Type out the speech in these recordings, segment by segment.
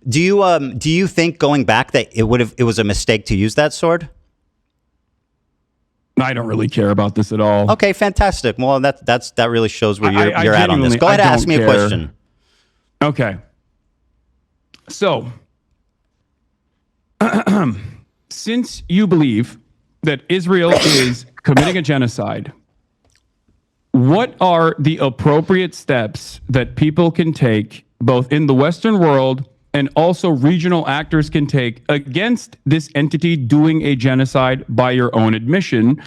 Do you think going back that it was a mistake to use that sword? I don't really care about this at all. Okay, fantastic. Well, that really shows where you're at on this. Go ahead and ask me a question. Okay. So, since you believe that Israel is committing a genocide, what are the appropriate steps that people can take, both in the Western world and also regional actors can take against this entity doing a genocide by your own admission,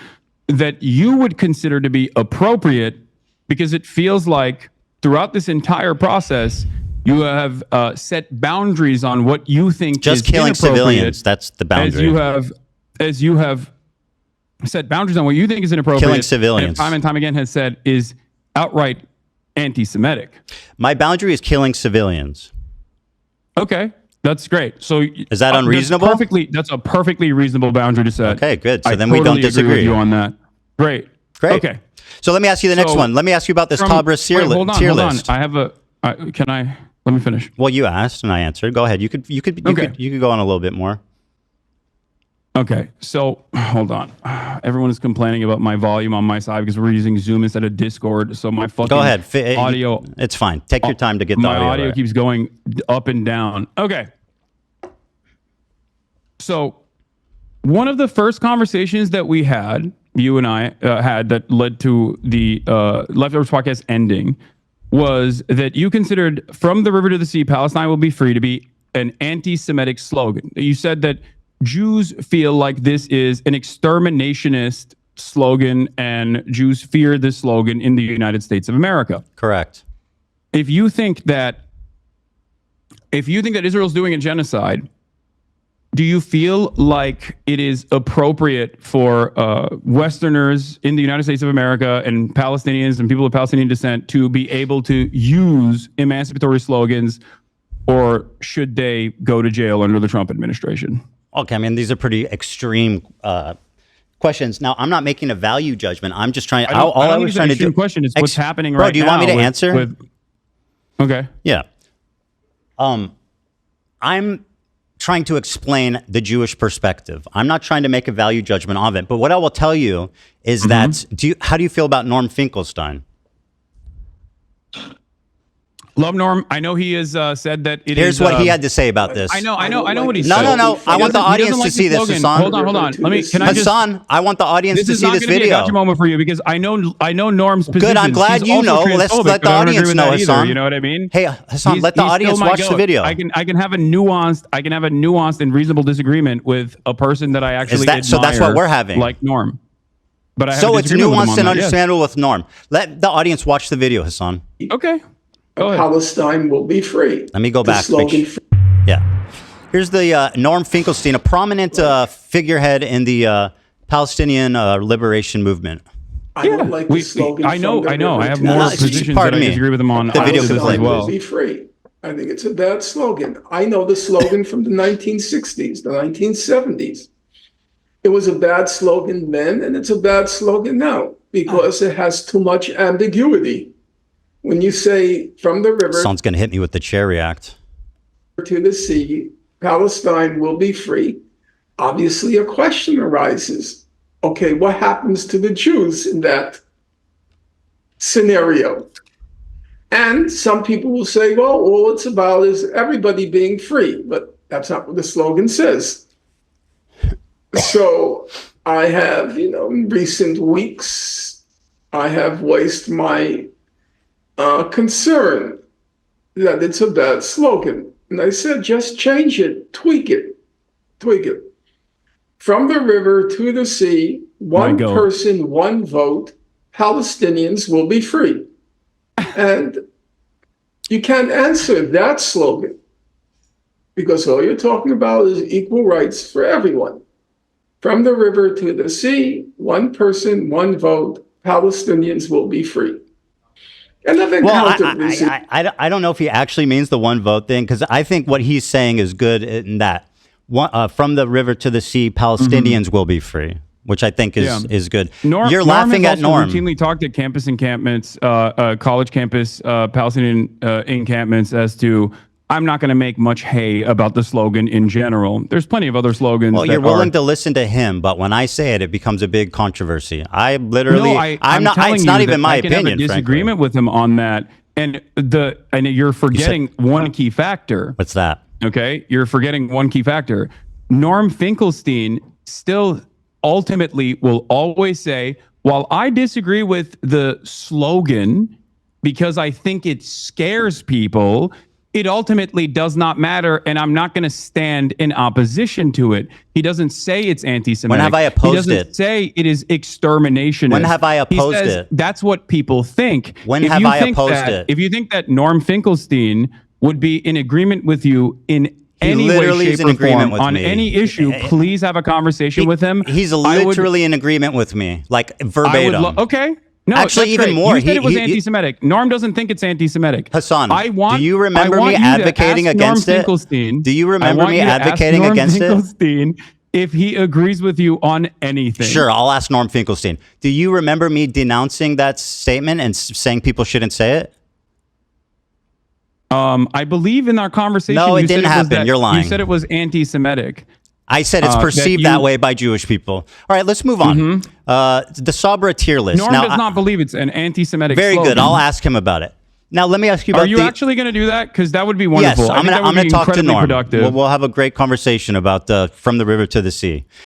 that you would consider to be appropriate? Because it feels like throughout this entire process, you have set boundaries on what you think just is killing civilians. That's the boundary. As you have set boundaries on what you think is inappropriate. Killing civilians. And time again has said is outright anti-Semitic. My boundary is killing civilians. Okay, that's great. So is that unreasonable? That's a perfectly reasonable boundary to set. Okay, good. So then we don't disagree. Agree with you on that. Great. Okay. So let me ask you the next one. Let me ask you about this Tabris tier list. I have a. Let me finish. Well, you asked and I answered. Go ahead. You could go on a little bit more. Okay, so hold on. Everyone is complaining about my volume on my side because we're using Zoom instead of Discord. So my fucking go ahead. Audio. It's fine. Take your time to get the audio. My audio right. keeps going up and down. Okay. So one of the first conversations that we had, you and I had, that led to the Leftovers podcast ending, was that you considered "From the River to the Sea, Palestine will be free" to be an anti-Semitic slogan. You said that Jews feel like this is an exterminationist slogan and Jews fear this slogan in the United States of America. Correct. If you think that Israel's doing a genocide, do you feel like it is appropriate for Westerners in the United States of America and Palestinians and people of Palestinian descent to be able to use emancipatory slogans, or should they go to jail under the Trump administration? Okay, I mean, these are pretty extreme questions. Now, I'm not making a value judgment. I'm just trying. All I was trying to do. Question is what's happening right now. Do you want me to answer? Okay. Yeah. I'm trying to explain the Jewish perspective. I'm not trying to make a value judgment of it. But what I will tell you is that how do you feel about Norm Finkelstein? Love Norm. I know he has said that it Here's what he had to say about this. I know what he said. No. I want the audience to see this, Hasan. Hold on. Hasan, I want the audience to see this video. This is not going to be a gotcha moment for you because I know Norm's position. Good. I'm glad you know. Let's let the audience know, Hasan. You know what I mean? Hey, Hasan, let the audience watch the video. I can have a nuanced and reasonable disagreement with a person that I actually admire. So that's what we're having, like Norm. But so it's nuanced and understandable with Norm. Let the audience watch the video, Hasan. Okay. Palestine will be free. Let me go back. Yeah. Here's the Norm Finkelstein, a prominent figurehead in the Palestinian liberation movement. I don't like the slogan. I know. I have more positions that I disagree with him on. The video can play as well. Be free. I think it's a bad slogan. I know the slogan from the 1960s, the 1970s. It was a bad slogan then, and it's a bad slogan now because it has too much ambiguity. When you say "from the river," Hasan's going to hit me with the chair react. To the sea, Palestine will be free. Obviously, a question arises. Okay, what happens to the Jews in that scenario? And some people will say, well, all it's about is everybody being free. But that's not what the slogan says. So I have, in recent weeks, I have voiced my concern that it's a bad slogan. And I said, just change it, tweak it. From the river to the sea, one person, one vote, Palestinians will be free. And you can't answer that slogan because all you're talking about is equal rights for everyone. From the river to the sea, one person, one vote, Palestinians will be free. And I don't know if he actually means the one vote thing, because I think what he's saying is good in that from the river to the sea, Palestinians will be free, which I think is good. You're laughing at Norm. Routinely talked at campus encampments, college campus, Palestinian encampments as to I'm not going to make much hay about the slogan in general. There's plenty of other slogans. Well, you're willing to listen to him, but when I say it, it becomes a big controversy. I literally, no, I'm not. It's not even my opinion. I can have a disagreement with him on that, and you're forgetting one key factor. What's that? Okay, you're forgetting one key factor. Norm Finkelstein still ultimately will always say, while I disagree with the slogan because I think it scares people, it ultimately does not matter, and I'm not going to stand in opposition to it. He doesn't say it's anti-Semitic. When have I opposed it? He doesn't say it is exterminationist. When have I opposed he says it? That's what people think. When have I opposed it? If you think that Norm Finkelstein would be in agreement with you in any way, shape, or form on any issue, please have a conversation with him. He's literally in agreement with me, like verbatim. Okay. No, actually, even more. You said it was anti-Semitic. Norm doesn't think it's anti-Semitic. Hassan, do you remember me advocating against it? Do you remember me advocating against it? If he agrees with you on anything. Sure, I'll ask Norm Finkelstein. Do you remember me denouncing that statement and saying people shouldn't say it? I believe in our conversation. No, it didn't happen. You're lying. You said it was anti-Semitic. I said it's perceived that way by Jewish people. All right, let's move on. The Sabra tier list. Norm does not believe it's an anti-Semitic Very slogan. good. I'll ask him about it. Now, let me ask you about Are you actually going to do that? Because that would be wonderful. Yes, I'm going to talk to Norm. Productive. We'll have a great conversation about From the River to the Sea.